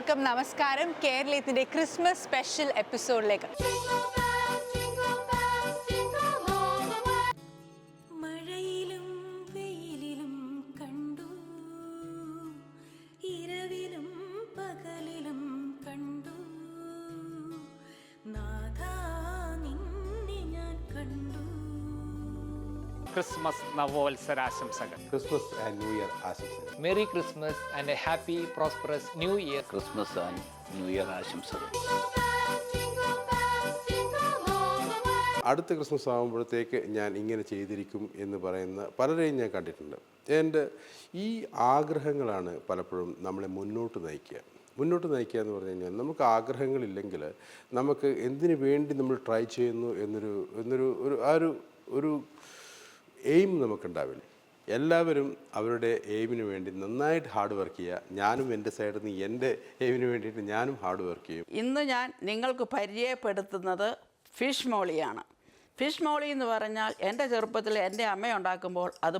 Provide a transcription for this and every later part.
എല്ലാവർക്കും നമസ്കാരം. കേരളത്തിന്റെ ക്രിസ്മസ് സ്പെഷ്യൽ എപ്പിസോഡിലേക്ക് മഴയിലും വെയിലിലും കണ്ടു, ഇരവിലും പകലിലും കണ്ടു, നാഥാ നിന്നെ ഞാൻ കണ്ടു. Christmas നവവത്സരാശംസകൾ. Christmas and New Year ആശംസകൾ. Merry Christmas and a happy, prosperous New Year. Christmas and new year ആശംസകൾ. അടുത്ത ക്രിസ്മസ് ആകുമ്പോഴത്തേക്ക് ഞാൻ ഇങ്ങനെ ചെയ്തിരിക്കും എന്ന് പറയുന്ന പലരെയും ഞാൻ കണ്ടിട്ടുണ്ട്. എൻ്റെ ഈ ആഗ്രഹങ്ങളാണ് പലപ്പോഴും നമ്മളെ മുന്നോട്ട് നയിക്കുക എന്ന് പറഞ്ഞു കഴിഞ്ഞാൽ, നമുക്ക് ആഗ്രഹങ്ങളില്ലെങ്കിൽ നമുക്ക് എന്തിനു വേണ്ടി നമ്മൾ ട്രൈ ചെയ്യുന്നു എന്നൊരു എയിം നമുക്കുണ്ടാവില്ല. എല്ലാവരും അവരുടെ എയിമിന് വേണ്ടി നന്നായിട്ട് ഹാർഡ് വർക്ക് ചെയ്യുക. ഞാനും എൻ്റെ സൈഡിൽ നിന്ന് എൻ്റെ എയിമിന് വേണ്ടിയിട്ട് ഞാനും ഹാർഡ് വർക്ക് ചെയ്യും. ഇന്ന് ഞാൻ നിങ്ങൾക്ക് പരിചയപ്പെടുത്തുന്നത് ഫിഷ് മോളിയാണ്. ഫിഷ് മോളി എന്ന് പറഞ്ഞാൽ എൻ്റെ ചെറുപ്പത്തിൽ എൻ്റെ അമ്മ ഉണ്ടാക്കുമ്പോൾ അത്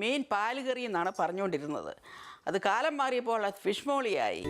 മീൻ പാലുകറി എന്നാണ് പറഞ്ഞുകൊണ്ടിരുന്നത്. അത് കാലം മാറിയപ്പോൾ അത് ഫിഷ് മോളിയായി.